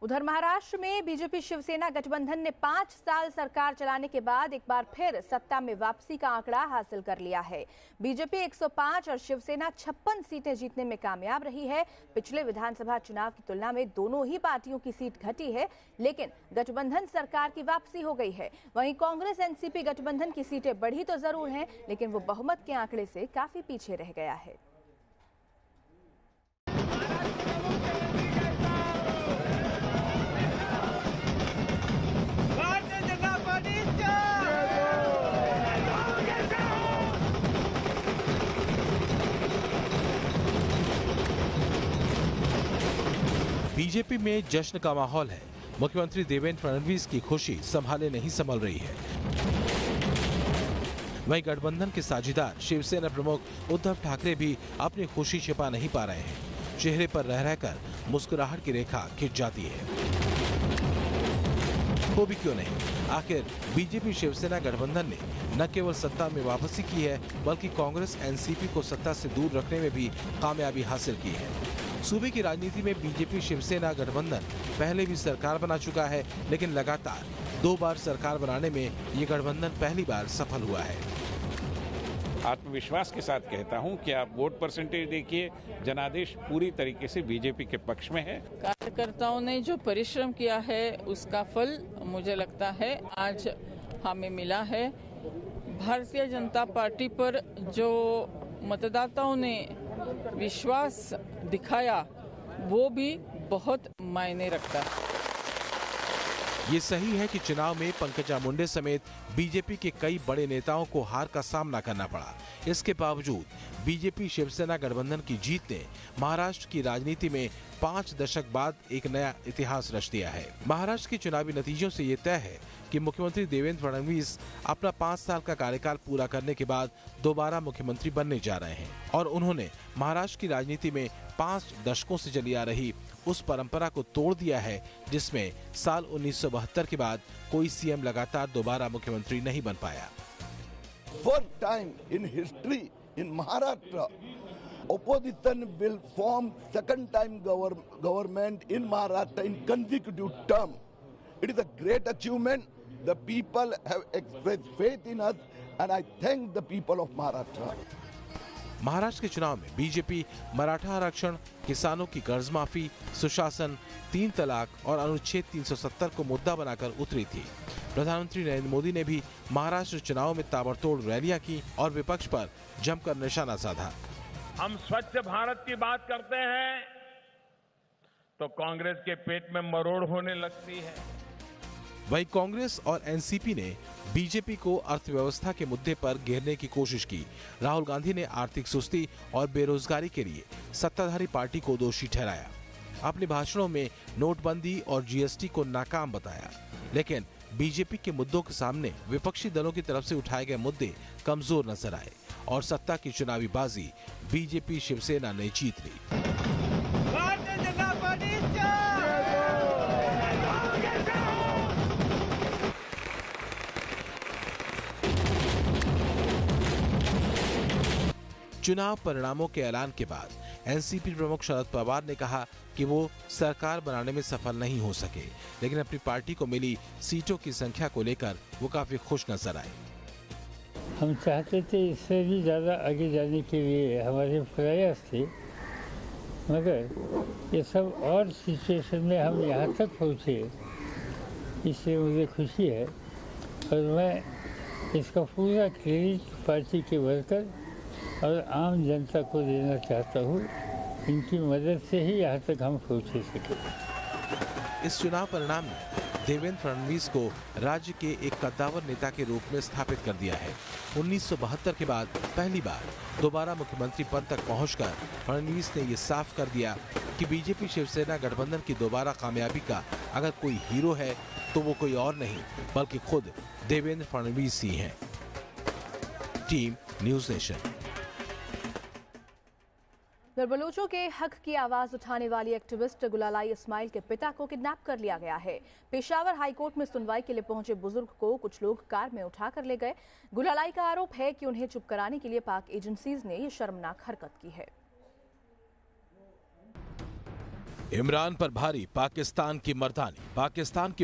उधर महाराष्ट्र में बीजेपी शिवसेना गठबंधन ने 5 साल सरकार चलाने के बाद एक बार फिर सत्ता में वापसी का आंकड़ा हासिल कर लिया है। बीजेपी 105 और शिवसेना 56 सीटें जीतने में कामयाब रही है। पिछले विधानसभा चुनाव की तुलना में दोनों ही पार्टियों की सीट घटी है, लेकिन गठबंधन सरकार की वापसी हो गई है। वहीं कांग्रेस एनसीपी गठबंधन की सीटें बढ़ी तो जरूर हैं, लेकिन वो बहुमत के आंकड़े से काफी पीछे रह गया है। बीजेपी में जश्न का माहौल है। मुख्यमंत्री देवेंद्र फडणवीस की खुशी संभाले नहीं संभल रही है। वहीं गठबंधन के साझीदार शिवसेना प्रमुख उद्धव ठाकरे भी अपनी खुशी छिपा नहीं पा रहे हैं। चेहरे पर रह रहकर मुस्कुराहट की रेखा खिंच जाती है। वो भी क्यों नहीं, आखिर बीजेपी शिवसेना गठबंधन ने न केवल सत्ता में वापसी की है, बल्कि कांग्रेस एनसीपी को सत्ता से दूर रखने में भी कामयाबी हासिल की है। सूबे की राजनीति में बीजेपी शिवसेना गठबंधन पहले भी सरकार बना चुका है, लेकिन लगातार 2 बार सरकार बनाने में ये गठबंधन पहली बार सफल हुआ है। आत्मविश्वास के साथ कहता हूं कि आप वोट परसेंटेज देखिए, जनादेश पूरी तरीके से बीजेपी के पक्ष में है। कार्यकर्ताओं ने जो परिश्रम किया है उसका फल मुझे लगता है आज हमें मिला है। भारतीय जनता पार्टी पर जो मतदाताओं ने विश्वास दिखाया वो भी बहुत मायने रखता है। ये सही है कि चुनाव में पंकजा मुंडे समेत बीजेपी के कई बड़े नेताओं को हार का सामना करना पड़ा। इसके बावजूद बीजेपी शिवसेना गठबंधन की जीत ने महाराष्ट्र की राजनीति में 5 दशक बाद एक नया इतिहास रच दिया है। महाराष्ट्र के चुनावी नतीजों से ये तय है कि मुख्यमंत्री देवेंद्र फडणवीस अपना 5 साल का कार्यकाल पूरा करने के बाद दोबारा मुख्यमंत्री बनने जा रहे हैं और उन्होंने महाराष्ट्र की राजनीति में 5 दशकों से चली आ रही उस परंपरा को तोड़ दिया है, जिसमें साल 1972 के बाद कोई सीएम लगातार दोबारा मुख्यमंत्री नहीं बन पाया। First time in history in Maharashtra, opposition will form second time government in Maharashtra in consecutive term. It is a great achievement. The people have expressed faith in us, and I thank the people of Maharashtra. Maharashtra के चुनाव में BJP Maratha आरक्षण, किसानों की कर्ज माफी, सुशासन, 3 तलाक और अनुच्छेद 370 को मुद्दा बनाकर उतरी थी। प्रधानमंत्री नरेंद्र मोदी ने भी महाराष्ट्र चुनाव में ताबड़तोड़ रैलियां की और विपक्ष पर जमकर निशाना साधा। हम स्वच्छ भारत की बात करते हैं तो कांग्रेस के पेट में मरोड़ होने लगती है। वहीं कांग्रेस और एनसीपी ने बीजेपी को अर्थव्यवस्था के मुद्दे पर घेरने की कोशिश की। राहुल गांधी ने आर्थिक सुस्ती और बेरोजगारी के लिए सत्ताधारी पार्टी को दोषी ठहराया। अपने भाषणों में नोटबंदी और जीएसटी को नाकाम बताया, लेकिन बीजेपी के मुद्दों के सामने विपक्षी दलों की तरफ से उठाए गए मुद्दे कमजोर नजर आए और सत्ता की चुनावी बाजी बीजेपी शिवसेना ने जीत ली। चुनाव परिणामों के ऐलान के बाद एनसीपी प्रमुख शरद पवार ने कहा कि वो सरकार बनाने में सफल नहीं हो सके, लेकिन अपनी पार्टी को मिली सीटों की संख्या को लेकर वो काफी खुश नजर आए। हम चाहते थे इससे भी ज़्यादा आगे जाने के लिए हमारे प्रयास थे, मगर ये सब और सिचुएशन में हम यहाँ तक पहुँचे, इससे मुझे खुशी है और मैं इसका पूरा क्रेडिट पार्टी के वर्कर और आम जनता को देना चाहता हूँ। इनकी मदद से ही यहाँ तक हम पहुँच सके। इस चुनाव परिणाम ने देवेंद्र फडणवीस को राज्य के एक कद्दावर नेता के रूप में स्थापित कर दिया है। 1972 के बाद पहली बार दोबारा मुख्यमंत्री पद तक पहुंचकर फडणवीस ने ये साफ कर दिया कि बीजेपी शिवसेना गठबंधन की दोबारा कामयाबी का अगर कोई हीरो है तो वो कोई और नहीं बल्कि खुद देवेंद्र फडणवीस ही हैं। Team news nation. बलोचों के हक की आवाज उठाने वाली एक्टिविस्ट गुलालाई इस्माइल के पिता को किडनैप कर लिया गया है। पेशावर हाईकोर्ट में सुनवाई के लिए पहुंचे बुजुर्ग को कुछ लोग कार में उठा कर ले गए। गुलालाई का आरोप है कि उन्हें चुप कराने के लिए पाक एजेंसीज ने ये शर्मनाक हरकत की है। इमरान पर भारी पाकिस्तान की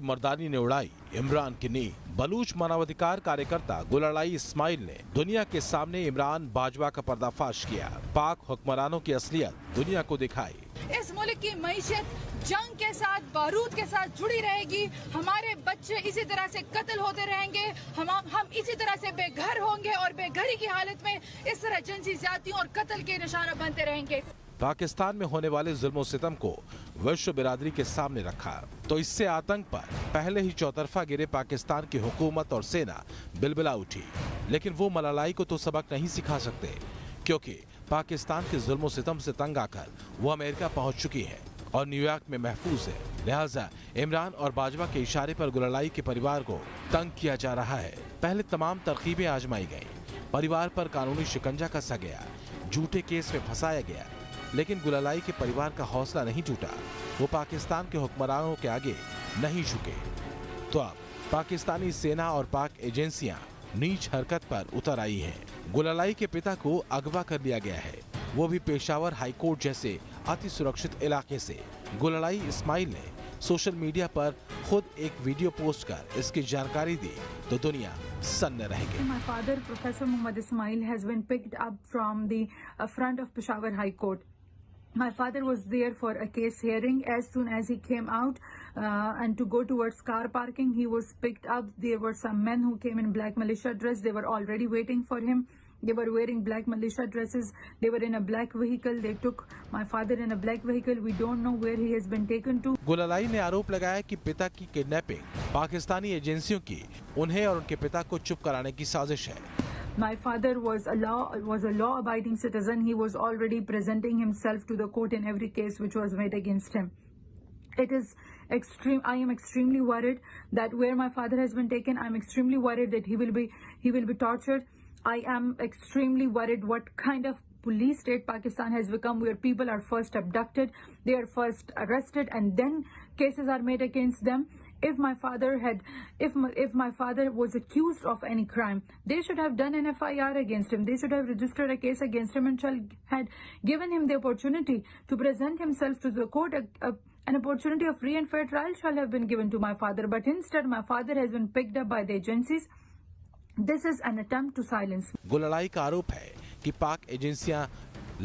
मर्दानी ने उड़ाई इमरान की नींद। बलूच मानवाधिकार कार्यकर्ता गुलालाई इस्माइल ने दुनिया के सामने इमरान बाजवा का पर्दाफाश किया। पाक हुक्मरानों की असलियत दुनिया को दिखाई। इस मुल्क की मईशत जंग के साथ, बारूद के साथ जुड़ी रहेगी। हमारे बच्चे इसी तरह से कत्ल होते रहेंगे, हम इसी तरह से बेघर होंगे और बेघरी की हालत में इस तरह जिनसी ज्यादतियों और कत्ल के निशाना बनते रहेंगे। पाकिस्तान में होने वाले जुल्म सितम को विश्व बिरादरी के सामने रखा तो इससे आतंक पर पहले ही चौतरफा गिरे पाकिस्तान की हुकूमत और सेना बिलबिला उठी। लेकिन वो मलालाई को तो सबक नहीं सिखा सकते, क्योंकि पाकिस्तान के जुल्म सितम से तंग आकर वो अमेरिका पहुंच चुकी है और न्यूयॉर्क में महफूज है। लिहाजा इमरान और बाजवा के इशारे पर गुलालाई के परिवार को तंग किया जा रहा है। पहले तमाम तरकीबें आजमाई गईं, परिवार पर कानूनी शिकंजा कसा गया, झूठे केस में फंसाया गया, लेकिन गुलालाई के परिवार का हौसला नहीं टूटा। वो पाकिस्तान के हुक्मरानों के आगे नहीं झुके। तो अब पाकिस्तानी सेना और पाक एजेंसियां नीच हरकत पर उतर आई हैं। गुलालाई के पिता को अगवा कर लिया गया है, वो भी पेशावर हाईकोर्ट जैसे अति सुरक्षित इलाके से। गुलालाई इस्माइल ने सोशल मीडिया पर खुद एक वीडियो पोस्ट कर इसकी जानकारी दी तो दुनिया सन्न रह गई। My father, Professor Muhammad Ismail, has been picked up from the front of Peshawar High Court. My father was there for a case hearing. As soon as he came out and to go towards car parking, he was picked up. There were some men who came in black militia dress. They were already waiting for him. They were wearing black militia dresses. They were in a black vehicle. They took my father in a black vehicle. We don't know where he has been taken to. गुलालाई ने आरोप लगाया कि पिता की kidnapping Pakistani एजेंसियों की उन्हें और उनके पिता को चुप कराने की साजिश है। My father was a law-abiding citizen. He was already presenting himself to the court in every case which was made against him. It is extreme. I am extremely worried that where my father has been taken, I am extremely worried that he will be tortured. I am extremely worried what kind of police state Pakistan has become, where people are first abducted, they are first arrested, and then cases are made against them. If my father was accused of any crime, they should have done an FIR against him. They should have registered a case against him and had given him the opportunity to present himself to the court. An opportunity of free and fair trial shall have been given to my father, but instead my father has been picked up by the agencies. This is an attempt to silence. गुलालाई का आरोप है कि पाक एजेंसियां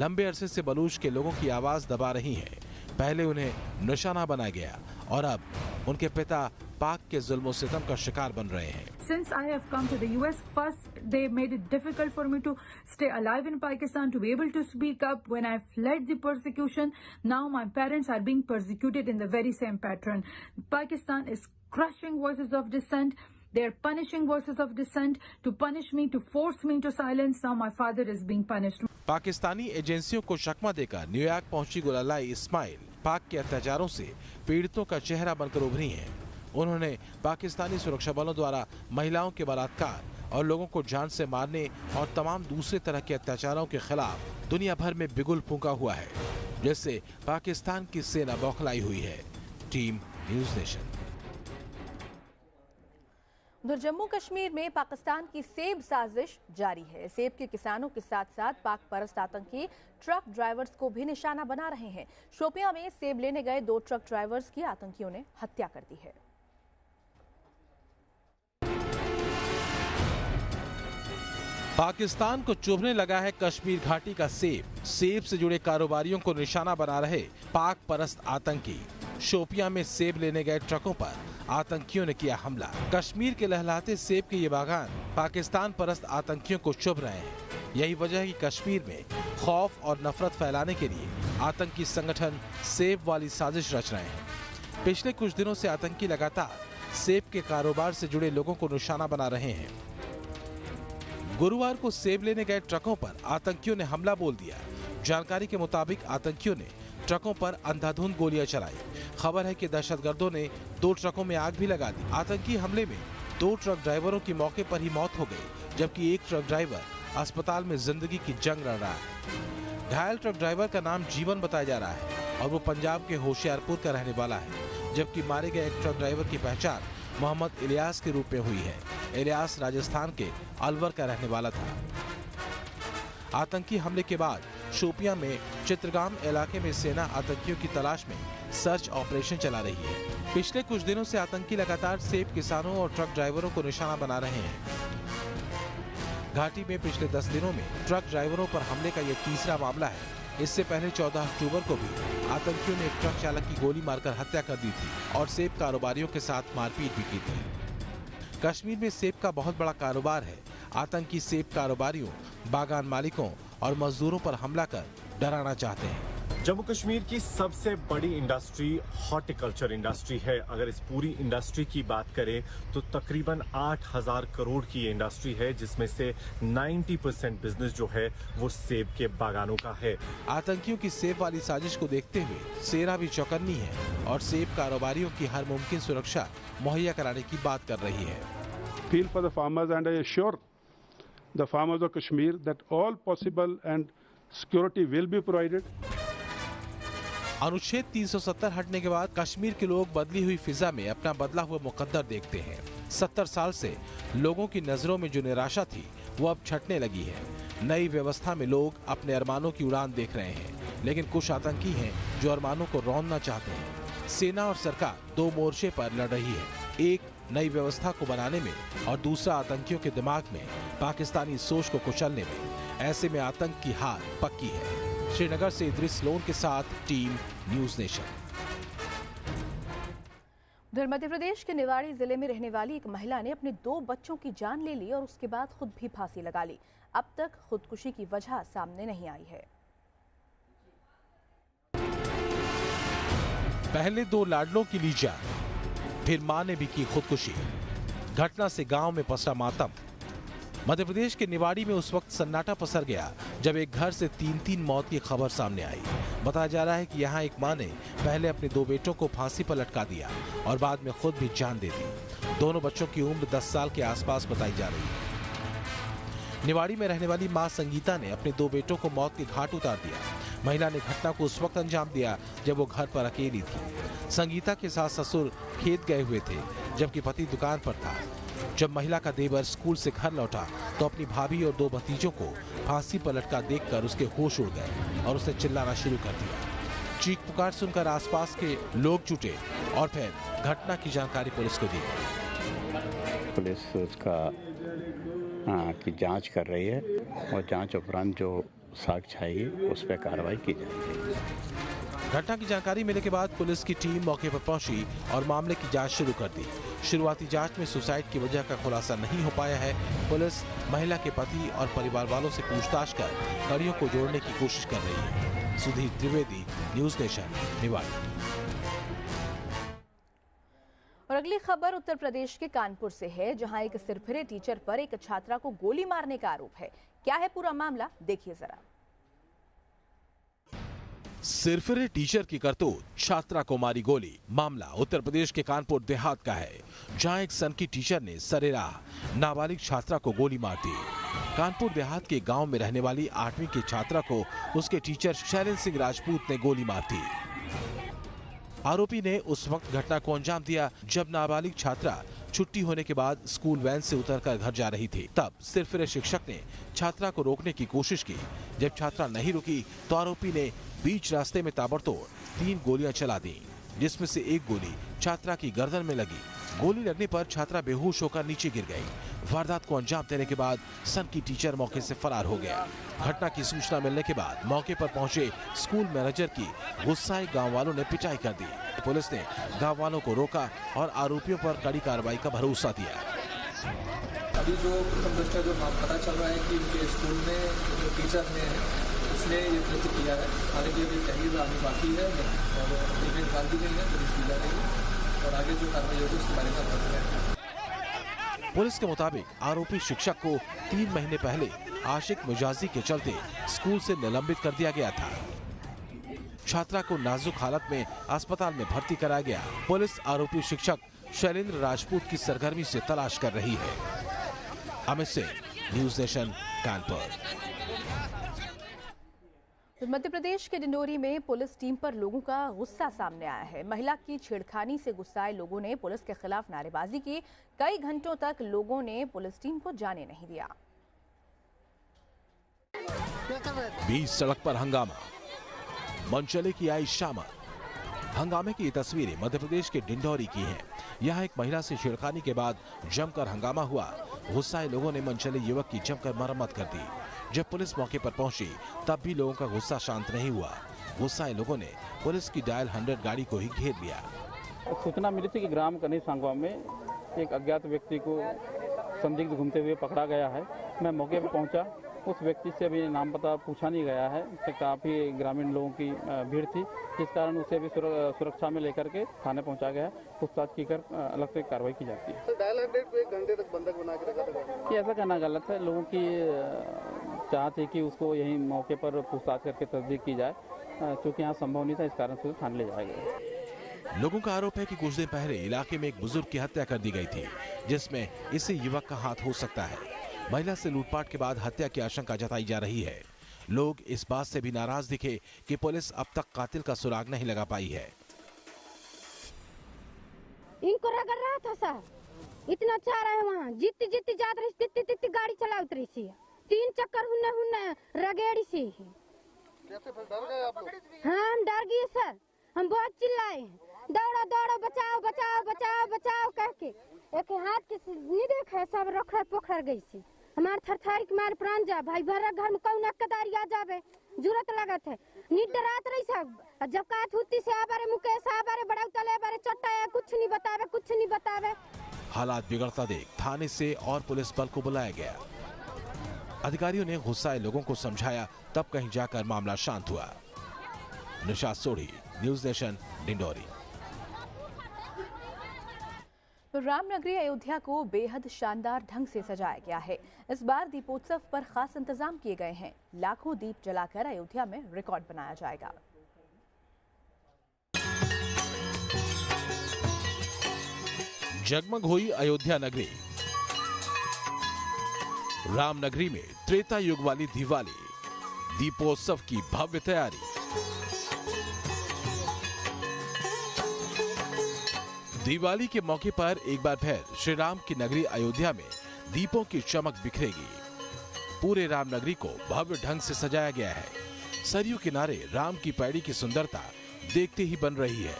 लंबे अरसे से बलूच के लोगों की आवाज दबा रही हैं। पहले उन्हें निशाना बनाया गया और अब उनके पिता पाक के जुल्म सितम का शिकार बन रहे हैं। Since I have come to the US, first they made it difficult for me to stay alive in Pakistan, to be able to speak up when I fled the persecution. Now my parents are being persecuted in the very same pattern. Pakistan is crushing voices of dissent. They are punishing voices of dissent to punish me, to force me into silence. Now my father is being punished. Pakistani एजेंसियों को शकमा देकर New York पहुंची गुलालाई इस्माइल पाक के अत्याचारों से पीड़ितों का चेहरा बनकर उभरी हैं। उन्होंने पाकिस्तानी सुरक्षा बलों द्वारा महिलाओं के बलात्कार और लोगों को जान से मारने और तमाम दूसरे तरह के अत्याचारों के खिलाफ दुनिया भर में बिगुल फूंका हुआ है, जिससे पाकिस्तान की सेना बौखलाई हुई है। Team news nation. उधर जम्मू कश्मीर में पाकिस्तान की सेब साजिश जारी है। सेब के किसानों के साथ साथ पाक परस्त आतंकी ट्रक ड्राइवर्स को भी निशाना बना रहे हैं। शोपियां में सेब लेने गए 2 ट्रक ड्राइवर्स की आतंकियों ने हत्या कर दी है। पाकिस्तान को चुभने लगा है कश्मीर घाटी का सेब। सेब से जुड़े कारोबारियों को निशाना बना रहे पाक परस्त आतंकी। शोपियां में सेब लेने गए ट्रकों पर आतंकियों ने किया हमला। कश्मीर के लहलहाते सेब के ये बागान पाकिस्तान परस्त आतंकियों को चुभ रहे हैं। यही वजह है कि कश्मीर में खौफ और नफरत फैलाने के लिए आतंकी संगठन सेब वाली साजिश रच रहे हैं। पिछले कुछ दिनों से आतंकी लगातार सेब के कारोबार से जुड़े लोगों को निशाना बना रहे हैं। गुरुवार को सेब लेने गए ट्रकों पर आतंकियों ने हमला बोल दिया। जानकारी के मुताबिक आतंकियों ने ट्रकों पर अंधाधुंध गोलियां चलाई। खबर है कि दहशतगर्दों ने 2 ट्रकों में आग भी लगा दी। आतंकी हमले में 2 ट्रक ड्राइवरों की मौके पर ही मौत हो गई, जबकि एक ट्रक ड्राइवर अस्पताल में जिंदगी की जंग लड़ रहा है। घायल ट्रक ड्राइवर का नाम जीवन बताया जा रहा है और वो पंजाब के होशियारपुर का रहने वाला है, जबकि मारे गए एक ट्रक ड्राइवर की पहचान मोहम्मद इलियास के रूप में हुई है। इलियास राजस्थान के अलवर का रहने वाला था। आतंकी हमले के बाद शोपियां में चित्रगाम इलाके में सेना आतंकियों की तलाश में सर्च ऑपरेशन चला रही है। पिछले कुछ दिनों से आतंकी लगातार सेब किसानों और ट्रक ड्राइवरों को निशाना बना रहे हैं। घाटी में पिछले 10 दिनों में ट्रक ड्राइवरों पर हमले का यह तीसरा मामला है। इससे पहले 14 अक्टूबर को भी आतंकियों ने एक ट्रक चालक की गोली मारकर हत्या कर दी थी और सेब कारोबारियों के साथ मारपीट भी की थी। कश्मीर में सेब का बहुत बड़ा कारोबार है। आतंकी सेब कारोबारियों, बागान मालिकों और मजदूरों पर हमला कर डराना चाहते हैं। जम्मू कश्मीर की सबसे बड़ी इंडस्ट्री हॉर्टिकल्चर इंडस्ट्री है। अगर इस पूरी इंडस्ट्री की बात करें तो तकरीबन 8000 करोड़ की ये इंडस्ट्री है, जिसमें से 90% बिजनेस जो है वो सेब के बागानों का है। आतंकियों की सेब वाली साजिश को देखते हुए सेना भी चौकन्नी है और सेब कारोबारियों की हर मुमकिन सुरक्षा मुहैया कराने की बात कर रही है। Feel for the farmers and I assure the farmers of Kashmir that all possible and security will be provided. अनुच्छेद 370 हटने के बाद कश्मीर के लोग बदली हुई फिजा में अपना बदला हुआ मुकद्दर देखते हैं। 70 साल से लोगों की नजरों में जो निराशा थी वो अब छटने लगी है। नई व्यवस्था में लोग अपने अरमानों की उड़ान देख रहे हैं, लेकिन कुछ आतंकी हैं जो अरमानों को रौंदना चाहते हैं। सेना और सरकार दो मोर्चे पर लड़ रही है, एक नई व्यवस्था को बनाने में और दूसरा आतंकियों के दिमाग में पाकिस्तानी सोच को कुचलने में। ऐसे में आतंक की हार पक्की है। श्रीनगर से इद्रिस लोन के साथ टीम न्यूज नेशन। उधर मध्य प्रदेश के निवाड़ी जिले में रहने वाली एक महिला ने अपने 2 बच्चों की जान ले ली और उसके बाद खुद भी फांसी लगा ली। अब तक खुदकुशी की वजह सामने नहीं आई है। पहले 2 लाडलों की ली जान, फिर मां ने भी की खुदकुशी। घटना से गांव में पसरा मातम। मध्य प्रदेश के निवाड़ी में उस वक्त सन्नाटा पसर गया जब एक घर से 3 मौत की खबर सामने आई। बताया जा रहा है कि यहाँ एक मां ने पहले अपने 2 बेटों को फांसी पर लटका दिया और बाद में खुद भी जान दे दी। दोनों बच्चों की उम्र 10 साल के आसपास बताई जा रही है। निवाड़ी में रहने वाली मां संगीता ने अपने 2 बेटों को मौत के घाट उतार दिया। महिला ने घटना को उस वक्त अंजाम दिया जब वो घर पर अकेली थी। संगीता के सास ससुर खेत गए हुए थे जबकि पति दुकान पर था। जब महिला का देवर स्कूल से घर लौटा तो अपनी भाभी और 2 भतीजों को फांसी पर लटका देखकर उसके होश उड़ गए और उसने चिल्लाना शुरू कर दिया। चीख पुकार सुनकर आसपास के लोग जुटे और फिर घटना की जानकारी पुलिस को दी। पुलिस उसका की जांच कर रही है और जांच उपरांत जो साक्ष्य आएगी उस पर कार्रवाई की जाएगी। घटना की जानकारी मिलने के बाद पुलिस की टीम मौके पर पहुंची और मामले की जांच शुरू कर दी। शुरुआती जांच में सुसाइड की वजह का खुलासा नहीं हो पाया है। पुलिस महिला के पति और परिवार वालों से पूछताछ कर कड़ियों को जोड़ने की कोशिश कर रही है। Sudhir Trivedi, news nation, Niwari. और अगली खबर उत्तर प्रदेश के कानपुर से है, जहां एक सिरफिरे टीचर पर एक छात्रा को गोली मारने का आरोप है। क्या है पूरा मामला, देखिए जरा। सिरफिरे टीचर की करतूत, छात्रा को मारी गोली। मामला उत्तर प्रदेश के कानपुर देहात का है, जहां एक सनकी टीचर ने सरेराह नाबालिग छात्रा को गोली मार दी। कानपुर देहात के गांव में रहने वाली 8वीं की छात्रा को उसके टीचर शैलेंद्र सिंह राजपूत ने गोली मार दी। आरोपी ने उस वक्त घटना को अंजाम दिया जब नाबालिग छात्रा छुट्टी होने के बाद स्कूल वैन से उतरकर घर जा रही थी। तब सिरफिरे शिक्षक ने छात्रा को रोकने की कोशिश की। जब छात्रा नहीं रुकी तो आरोपी ने बीच रास्ते में ताबड़तोड़ 3 गोलियां चला दी, जिसमें से एक गोली छात्रा की गर्दन में लगी। गोली लगने पर छात्रा बेहोश होकर नीचे गिर गई। वारदात को अंजाम देने के बाद सनकी टीचर मौके से फरार हो गया। घटना की सूचना मिलने के बाद मौके पर पहुंचे स्कूल मैनेजर की गुस्साए गांव वालों ने पिटाई कर दी। पुलिस ने गांव वालों को रोका और आरोपियों पर कड़ी कार्रवाई का भरोसा दिया। अभी जो प्रथम दृष्टया जो पता चल रहा है कि उनके स्कूल में जो टीचर ने उसने ये कृत्य किया है। हालांकि अभी तहरीर आनी बाकी है और इवेंट निकाल दी गई है, पुलिस की जा रही है और आगे जो कार्रवाई होगी उसके बारे में बात करेंगे। पुलिस के मुताबिक आरोपी शिक्षक को 3 महीने पहले आशिक मिजाजी के चलते स्कूल से निलंबित कर दिया गया था। छात्रा को नाजुक हालत में अस्पताल में भर्ती कराया गया। पुलिस आरोपी शिक्षक शैलेंद्र राजपूत की सरगर्मी से तलाश कर रही है। Amit Singh, news nation, Kanpur. मध्य प्रदेश के डिंडोरी में पुलिस टीम पर लोगों का गुस्सा सामने आया है। महिला की छेड़खानी से गुस्साए लोगों ने पुलिस के खिलाफ नारेबाजी की। कई घंटों तक लोगों ने पुलिस टीम को जाने नहीं दिया। बीच सड़क पर हंगामा, मनचले की आई शामत, हंगामे की ये तस्वीरें मध्य प्रदेश के डिंडौरी की हैं। यहाँ एक महिला से छेड़खानी के बाद जमकर हंगामा हुआ। गुस्साए लोगों ने मनचले युवक की जमकर मरम्मत कर दी। जब पुलिस मौके पर पहुंची तब भी लोगों का गुस्सा शांत नहीं हुआ। गुस्साए लोगों ने पुलिस की डायल 100 गाड़ी को ही घेर लिया। सूचना मिली थी कि ग्राम कनी सांगवा में एक अज्ञात व्यक्ति को संदिग्ध घूमते हुए पकड़ा गया है। मैं मौके पर पहुंचा। उस व्यक्ति से अभी नाम पता पूछा नहीं गया है। काफ़ी ग्रामीण लोगों की भीड़ थी, जिस कारण उसे भी सुरक्षा में लेकर के थाने पहुंचा गया। पूछताछ की कर अलग से कार्रवाई की जाती है। डायल 100 को 1 घंटे तक बंधक बना के रखा था। ये ऐसा कहना गलत है। लोगों की चाहत है कि उसको यही मौके पर पूछताछ करके तस्दीक की जाए। चूँकि यहाँ संभव नहीं था, इस कारण से थाने ले जाया गया। लोगों का आरोप है कि कुछ दिन पहले इलाके में एक बुजुर्ग की हत्या कर दी गई थी, जिसमें इसी युवक का हाथ हो सकता है। महिला से लूटपाट के बाद हत्या की आशंका जताई जा रही है। लोग इस बात से भी नाराज दिखे कि पुलिस अब तक कातिल का सुराग नहीं लगा पाई है। इनको रगड़ रहा था सर, इतना चाह रहा है वहाँ जितनी जितनी जात रही तितनी गाड़ी चला उतरी सी 3 चक्कर हुन्ने रगेड़ी सी। कैसे डर गए आप लोग? हाँ हम डर गए सर, हम बहुत चिल्लाए हैं, दौड़ो दौड़ो बचाओ बचाओ बचाओ बचाओ कह के। एक हाथ के नहीं देखा सब रखड़ पोखर गई सी। हमारे थरथारी के मारे प्राण जा भाई भर घर में कौन कदारी आ जावे जरूरत लगत है। नीट डरात रही सब। जब कात हुती से आबारे मुकेश आबारे बड़ा तले बारे चट्टा कुछ नहीं बतावे। हालात बिगड़ता देख थाने से और पुलिस बल को बुलाया गया। अधिकारियों ने गुस्साए लोगों को समझाया, तब कहीं जाकर मामला शांत हुआ। Nishat Sodhi, news nation, Dindori. रामनगरी अयोध्या को बेहद शानदार ढंग से सजाया गया है। इस बार दीपोत्सव पर खास इंतजाम किए गए हैं। लाखों दीप जलाकर अयोध्या में रिकॉर्ड बनाया जाएगा। जगमग हुई अयोध्या नगरी। रामनगरी में त्रेता युग वाली दिवाली, दीपोत्सव की भव्य तैयारी। दिवाली के मौके पर एक बार फिर श्री राम की नगरी अयोध्या में दीपों की चमक बिखरेगी। पूरे रामनगरी को भव्य ढंग से सजाया गया है। सरयू किनारे राम की पैड़ी की सुंदरता देखते ही बन रही है।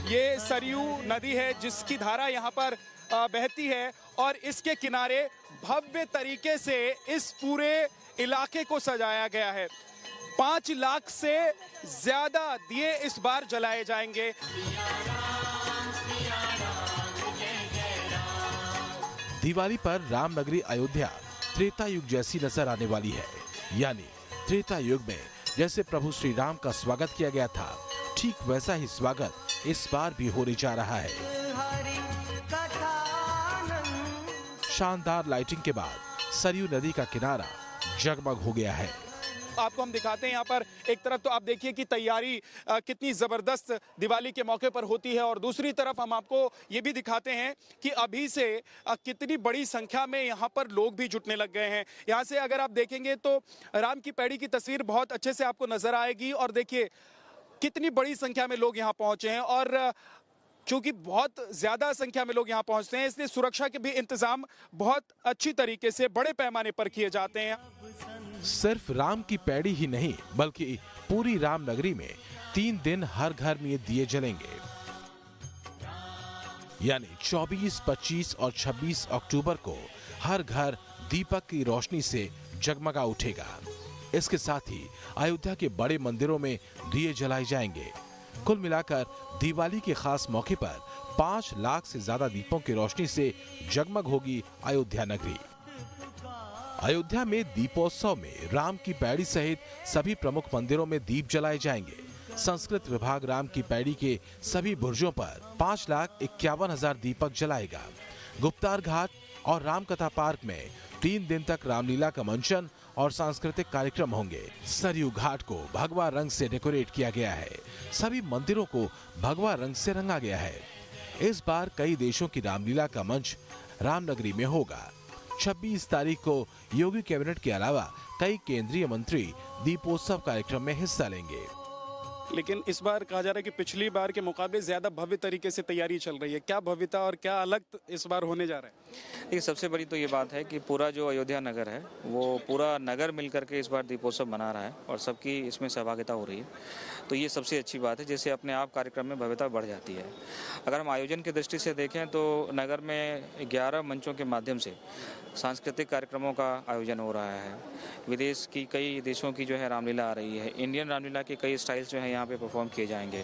ये सरयू नदी है जिसकी धारा यहाँ पर बहती है और इसके किनारे भव्य तरीके से इस पूरे इलाके को सजाया गया है। 5 लाख से ज्यादा दिए इस बार जलाए जाएंगे। दिवाली पर रामनगरी अयोध्या त्रेता युग जैसी नजर आने वाली है। यानी त्रेता युग में जैसे प्रभु श्री राम का स्वागत किया गया था, ठीक वैसा ही स्वागत इस बार भी होने जा रहा है। शानदार लाइटिंग के बाद सरयू नदी का किनारा जगमग हो गया है। आपको हम दिखाते हैं यहाँ पर एक तरफ तो आप देखिए कि तैयारी कितनी जबरदस्त दिवाली के मौके पर होती है और दूसरी तरफ हम आपको ये भी दिखाते हैं कि अभी से कितनी बड़ी संख्या में यहाँ पर लोग भी जुटने लग गए हैं। यहाँ से अगर आप देखेंगे तो राम की पैड़ी की तस्वीर बहुत अच्छे से आपको नजर आएगी और देखिए कितनी बड़ी संख्या में लोग यहाँ पहुंचे हैं और चूंकि बहुत ज्यादा संख्या में लोग यहाँ पहुंचते हैं इसलिए सुरक्षा के भी इंतजाम बहुत अच्छी तरीके से बड़े पैमाने पर किए जाते हैं। सिर्फ राम की पैड़ी ही नहीं बल्कि पूरी रामनगरी में 3 दिन हर घर में दिए जलेंगे। यानी 24, 25 और 26 अक्टूबर को हर घर दीपक की रोशनी से जगमगा उठेगा। इसके साथ ही अयोध्या के बड़े मंदिरों में दिए जलाए जाएंगे। कुल मिलाकर दिवाली के खास मौके पर 5 लाख से ज्यादा दीपों की रोशनी से जगमग होगी अयोध्या नगरी। अयोध्या में दीपोत्सव में राम की पैड़ी सहित सभी प्रमुख मंदिरों में दीप जलाए जाएंगे। संस्कृत विभाग राम की पैड़ी के सभी बुर्जों पर 5,51,000 दीपक जलाएगा। गुप्तार घाट और रामकथा पार्क में 3 दिन तक रामलीला का मंचन और सांस्कृतिक कार्यक्रम होंगे। सरयू घाट को भगवा रंग से डेकोरेट किया गया है। सभी मंदिरों को भगवा रंग से रंगा गया है। इस बार कई देशों की रामलीला का मंच रामनगरी में होगा। 26 तारीख को योगी कैबिनेट के अलावा कई केंद्रीय मंत्री दीपोत्सव कार्यक्रम में हिस्सा लेंगे। लेकिन इस बार कहा जा रहा है कि पिछली बार के मुकाबले ज़्यादा भव्य तरीके से तैयारी चल रही है। क्या भव्यता और क्या अलग इस बार होने जा रहा है? देखिए, सबसे बड़ी तो ये बात है कि पूरा जो अयोध्या नगर है वो पूरा नगर मिलकर के इस बार दीपोत्सव मना रहा है और सबकी इसमें सहभागिता हो रही है। तो ये सबसे अच्छी बात है, जिससे अपने आप कार्यक्रम में भव्यता बढ़ जाती है। अगर हम आयोजन की दृष्टि से देखें तो नगर में 11 मंचों के माध्यम से सांस्कृतिक कार्यक्रमों का आयोजन हो रहा है। विदेश की कई देशों की जो है रामलीला आ रही है। इंडियन रामलीला के कई स्टाइल्स जो है यहाँ पे परफॉर्म किए जाएंगे।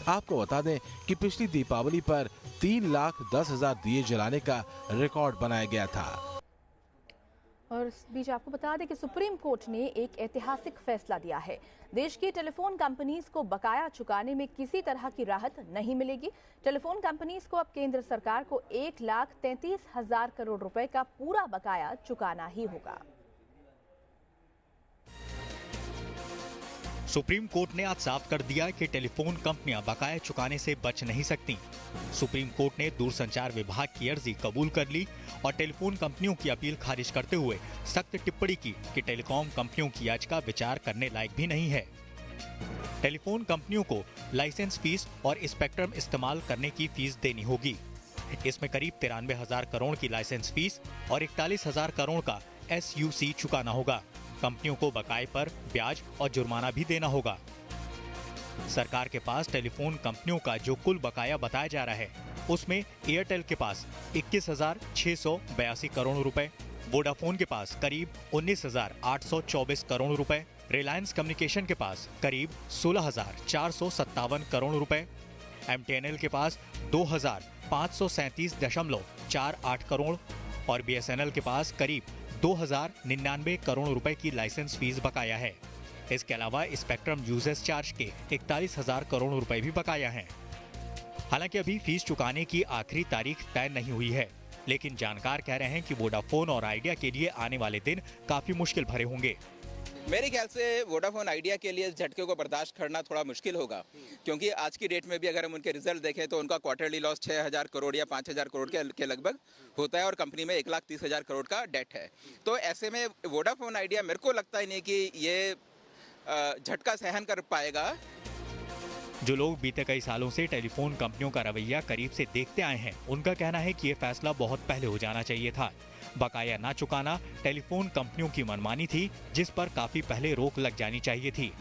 आपको बता दें कि पिछली दीपावली पर 3,10,000 दिए जलाने का रिकॉर्ड बनाया गया था। और इस बीच आपको बता दें कि सुप्रीम कोर्ट ने एक ऐतिहासिक फैसला दिया है। देश की टेलीफोन कंपनीज को बकाया चुकाने में किसी तरह की राहत नहीं मिलेगी। टेलीफोन कंपनीज को अब केंद्र सरकार को 1,33,000 करोड़ रुपए का पूरा बकाया चुकाना ही होगा। सुप्रीम कोर्ट ने आज साफ कर दिया कि टेलीफोन कंपनियां बकाया चुकाने से बच नहीं सकती। सुप्रीम कोर्ट ने दूरसंचार विभाग की अर्जी कबूल कर ली और टेलीफोन कंपनियों की अपील खारिज करते हुए सख्त टिप्पणी की कि टेलीकॉम कंपनियों की याचिका विचार करने लायक भी नहीं है। टेलीफोन कंपनियों को लाइसेंस फीस और स्पेक्ट्रम इस्तेमाल करने की फीस देनी होगी। इसमें करीब 93,000 करोड़ की लाइसेंस फीस और 41,000 करोड़ का SUC चुकाना होगा। कंपनियों को बकाये पर ब्याज और जुर्माना भी देना होगा। सरकार के पास टेलीफोन कंपनियों का जो कुल बकाया बताया जा रहा है उसमें एयरटेल के पास 21,682 करोड़ रुपए, वोडाफोन के पास करीब 19,824 करोड़ रुपए, रिलायंस कम्युनिकेशन के पास करीब 16,457 करोड़ रुपए, MTNL के पास 2,537.48 करोड़ और BSNL के पास करीब 2,099 करोड़ रुपए की लाइसेंस फीस बकाया है। इसके अलावा स्पेक्ट्रम यूजेस चार्ज के 41,000 करोड़ रुपए भी बकाया हैं। हालांकि अभी फीस चुकाने की आखिरी तारीख तय नहीं हुई है, लेकिन जानकार कह रहे हैं कि वोडाफोन और आइडिया के लिए आने वाले दिन काफी मुश्किल भरे होंगे। मेरे ख्याल से वोडाफोन आइडिया के लिए इस झटके को बर्दाश्त करना थोड़ा मुश्किल होगा, क्योंकि आज की डेट में भी अगर हम उनके रिजल्ट देखें तो उनका क्वार्टरली लॉस 6,000 करोड़ या 5,000 करोड़ के लगभग होता है और कंपनी में 1,30,000 करोड़ का डेट है। तो ऐसे में वोडाफोन आइडिया मेरे को लगता ही नहीं कि ये झटका सहन कर पाएगा। जो लोग बीते कई सालों से टेलीफोन कंपनियों का रवैया करीब से देखते आए हैं, उनका कहना है कि ये फैसला बहुत पहले हो जाना चाहिए था। बकाया ना चुकाना टेलीफोन कंपनियों की मनमानी थी, जिस पर काफी पहले रोक लग जानी चाहिए थी।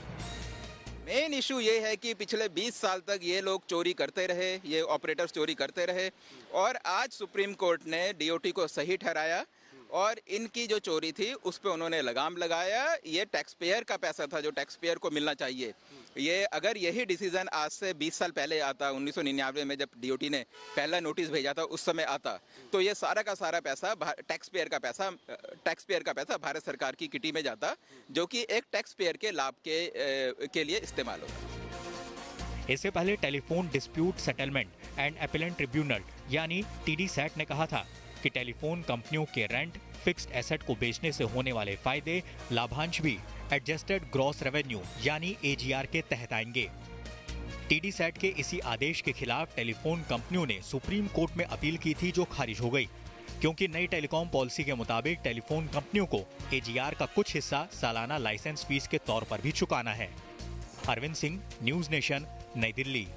मेन इशू ये है कि पिछले 20 साल तक ये लोग चोरी करते रहे, ये ऑपरेटर्स चोरी करते रहे और आज सुप्रीम कोर्ट ने DOT को सही ठहराया और इनकी जो चोरी थी उस पे उन्होंने लगाम लगाया। ये टैक्स पेयर का पैसा था जो टैक्स पेयर को मिलना चाहिए। ये अगर यही डिसीजन आज से 20 साल पहले आता, 1999 में जब DOT ने पहला नोटिस भेजा था उस समय आता, तो ये सारा का सारा पैसा टैक्स पेयर का पैसा भारत सरकार की किटी में जाता, जो कि एक टैक्स पेयर के लाभ के लिए इस्तेमाल होता। इससे पहले telephone dispute settlement and appellate tribunal यानी TDSAT ने कहा था कि टेलीफोन कंपनियों के रेंट, फिक्स्ड एसेट को बेचने से होने वाले फायदे, लाभांश भी एडजस्टेड ग्रॉस रेवेन्यू यानी AGR के तहत आएंगे। TDSAT के इसी आदेश के खिलाफ टेलीफोन कंपनियों ने सुप्रीम कोर्ट में अपील की थी, जो खारिज हो गई, क्योंकि नई टेलीकॉम पॉलिसी के मुताबिक टेलीफोन कंपनियों को AGR का कुछ हिस्सा सालाना लाइसेंस फीस के तौर पर भी चुकाना है। अरविंद सिंह, न्यूज नेशन, नई दिल्ली।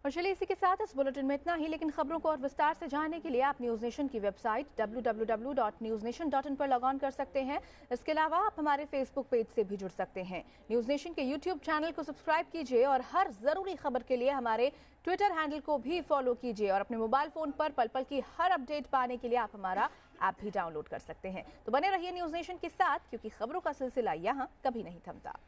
और चलिए इसी के साथ इस बुलेटिन में इतना ही, लेकिन खबरों को और विस्तार से जानने के लिए आप न्यूज नेशन की वेबसाइट www.newsnation.in पर लॉग ऑन कर सकते हैं। इसके अलावा आप हमारे फेसबुक पेज से भी जुड़ सकते हैं। न्यूज नेशन के यूट्यूब चैनल को सब्सक्राइब कीजिए और हर जरूरी खबर के लिए हमारे ट्विटर हैंडल को भी फॉलो कीजिए और अपने मोबाइल फोन पर पल पल की हर अपडेट पाने के लिए आप हमारा ऐप भी डाउनलोड कर सकते हैं। तो बने रहिए न्यूज नेशन के साथ, क्योंकि खबरों का सिलसिला यहाँ कभी नहीं थमता।